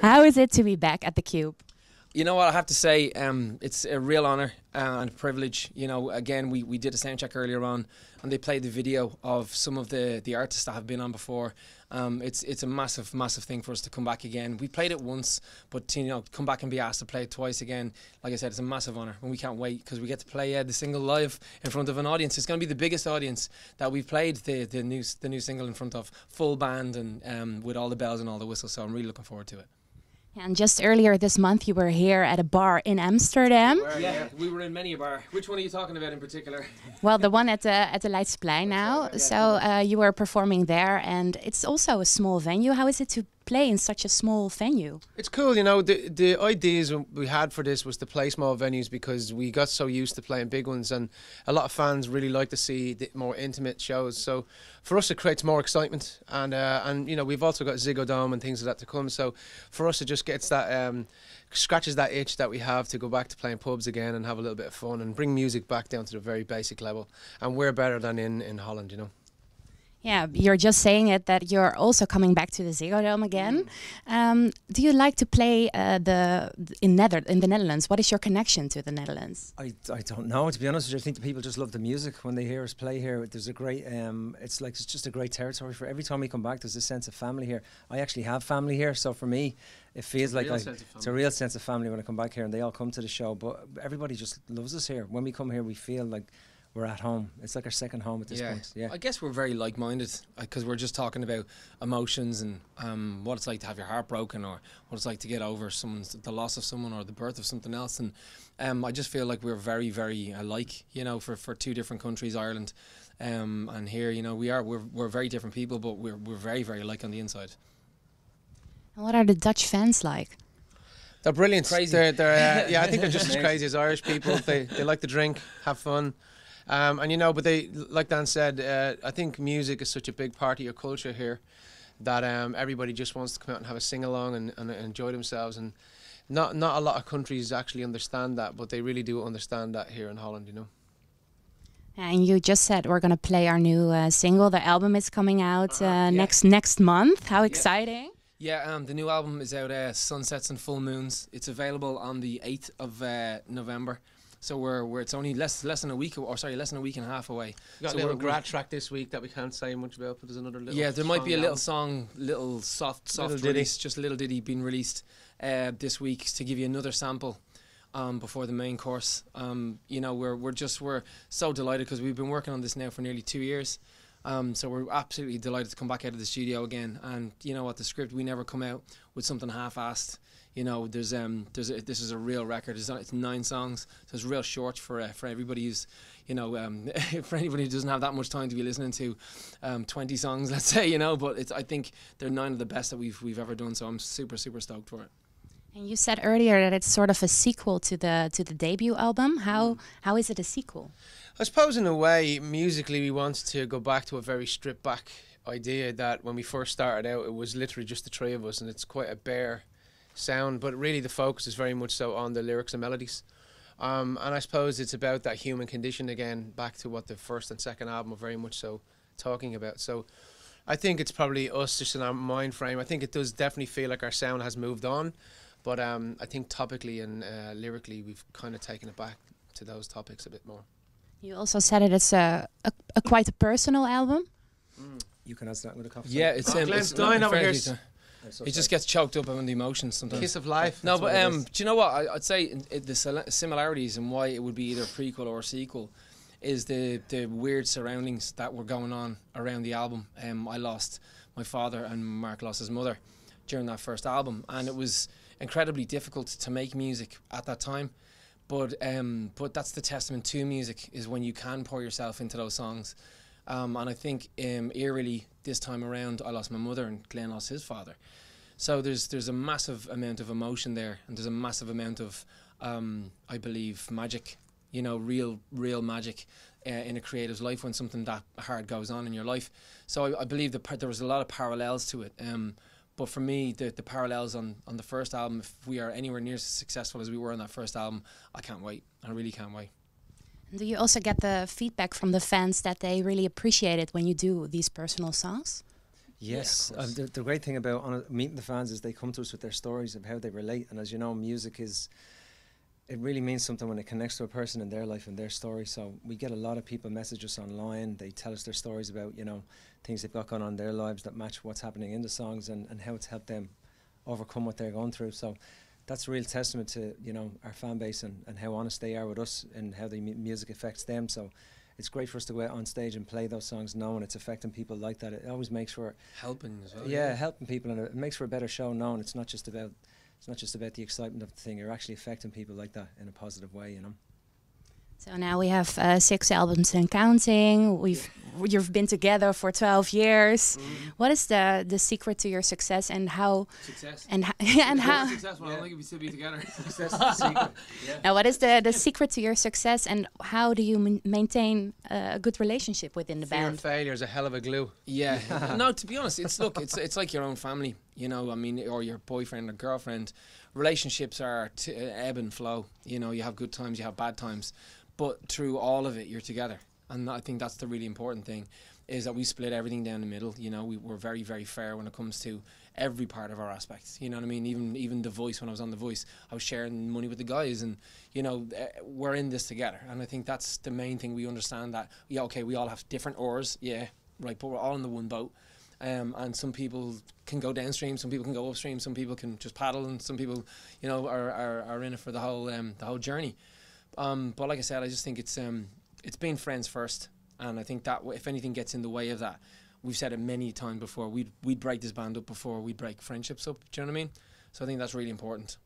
How is it to be back at the Qube? You know what, I have to say, it's a real honour and a privilege. You know, again, we did a sound check earlier on, and they played the video of some of the artists that have been on before. It's a massive thing for us to come back again. We played it once, but to, you know, come back and be asked to play it twice again, like I said, it's a massive honour, and we can't wait because we get to play the single live in front of an audience. It's going to be the biggest audience that we've played the new single in front of, full band and with all the bells and all the whistles. So I'm really looking forward to it. And just earlier this month, you were here at a bar in Amsterdam. We were in many a bar. Which one are you talking about in particular? Well, the one at the Leidseplein now. Right, yeah. So you were performing there, and it's also a small venue. How is it to play in such a small venue? It's cool, you know. The ideas we had for this was to play small venues because we got so used to playing big ones, and a lot of fans really like to see the more intimate shows. So for us, it creates more excitement, and you know, we've also got Ziggo Dome and things like that to come. So for us, it just gets that scratches that itch that we have to go back to playing pubs again and have a little bit of fun and bring music back down to the very basic level. And we're better than in Holland, you know. Yeah, you're just saying it that you're also coming back to the Ziggo Dome again. Do you like to play in the Netherlands? What is your connection to the Netherlands? I don't know, to be honest with you. I think the people just love the music when they hear us play here. There's a great, it's just a great territory. For every time we come back, there's a sense of family here. I actually have family here, so for me, it feels like it's a real sense of family when I come back here, and they all come to the show. But everybody just loves us here. When we come here, we feel like we're at home. It's like our second home at this point. Yeah, I guess we're very like-minded because we're just talking about emotions and what it's like to have your heart broken, or what it's like to get over the loss of someone or the birth of something else. And I just feel like we're very alike, you know, for two different countries, Ireland and here. You know, we're very different people, but we're very alike on the inside. And what are the Dutch fans like? They're brilliant. Crazy. Yeah, I think they're just as crazy as Irish people. They like to drink, have fun. And you know, but they, like Dan said, I think music is such a big part of your culture here that everybody just wants to come out and have a sing-along and enjoy themselves. And not a lot of countries actually understand that, but they really do understand that here in Holland, you know. And you just said we're going to play our new single. The album is coming out next month. How exciting! Yeah, the new album is out, Sunsets and Full Moons. It's available on the 8th of November. So it's only less than a week, less than a week and a half away. We got a little grad track this week that we can't say much about, but there's another little. Yeah, there might be a little song, little soft little release, just a little ditty being released this week to give you another sample before the main course. You know, we're so delighted because we've been working on this now for nearly 2 years. So we're absolutely delighted to come back out of the studio again. And you know what, the script, we never come out with something half-assed. You know, this is a real record. It's 9 songs, so it's real short for everybody who's, you know, for anybody who doesn't have that much time to be listening to 20 songs, let's say, you know. But I think they're 9 of the best that we've ever done. So I'm super stoked for it. And you said earlier that it's sort of a sequel to the debut album. How is it a sequel? I suppose in a way, musically, we wanted to go back to a very stripped back idea that when we first started out, it was literally just the 3 of us, and it's quite a bare sound, but really the focus is very much so on the lyrics and melodies. And I suppose it's about that human condition again, back to what the first and second album are very much so talking about. So I think it's probably us just in our mind frame. I think it does definitely feel like our sound has moved on, but I think topically and lyrically we've kind of taken it back to those topics a bit more. You also said it's a quite a personal album. You can answer that with a cough. Yeah, it's dying over here. He just gets choked up on the emotions sometimes. Kiss of life. No, but do you know what? I'd say the similarities and why it would be either a prequel or a sequel is the weird surroundings that were going on around the album. I lost my father and Mark lost his mother during that first album, and it was incredibly difficult to make music at that time. But that's the testament to music, is when you can pour yourself into those songs. And I think eerily this time around, I lost my mother and Glenn lost his father. So there's a massive amount of emotion there, and there's a massive amount of, I believe, magic, you know, real magic in a creative's life when something that hard goes on in your life. So I believe there was a lot of parallels to it. But for me, the parallels on the first album, if we are anywhere near as successful as we were on that first album, I can't wait. I really can't wait. Do you also get the feedback from the fans that they really appreciate it when you do these personal songs? Yes, Yeah, of course. the great thing about meeting the fans is they come to us with their stories of how they relate, and as you know, music is, it really means something when it connects to a person in their life and their story. So we get a lot of people message us online. They tell us their stories about, you know, things they've got going on in their lives that match what's happening in the songs, and how it's helped them overcome what they're going through. So that's a real testament to, you know, our fan base and how honest they are with us and how the music affects them. So it's great for us to go out on stage and play those songs knowing it's affecting people like that. It always makes for Helping as well. yeah, helping people, and it makes for a better show knowing it's not just about the excitement of the thing. You're actually affecting people like that in a positive way, you know. So now we have 6 albums and counting. You've been together for 12 years. What is the secret to your success, and how Success. and how Successful. I don't think we still be together. That's the secret. now what is the secret to your success, and how do you maintain a good relationship within the Fear of band? failure is a hell of a glue. Yeah. No, to be honest, it's like your own family, you know. I mean, or your boyfriend or girlfriend. Relationships are ebb and flow. You know, you have good times, you have bad times, but through all of it, you're together. And I think that's the really important thing, is that we split everything down the middle. You know, we're very, very fair when it comes to every part of our aspects. You know what I mean? Even The Voice, when I was on The Voice, I was sharing money with the guys, and, you know, we're in this together. And I think that's the main thing. We understand that, yeah, okay, we all have different oars, yeah, right, but we're all in the one boat. And some people can go downstream, some people can go upstream, some people can just paddle, and some people, you know, are in it for the whole journey. But like I said, I just think it's being friends first, and I think that if anything gets in the way of that, we've said it many times before, we'd break this band up before we'd break friendships up. Do you know what I mean? So I think that's really important.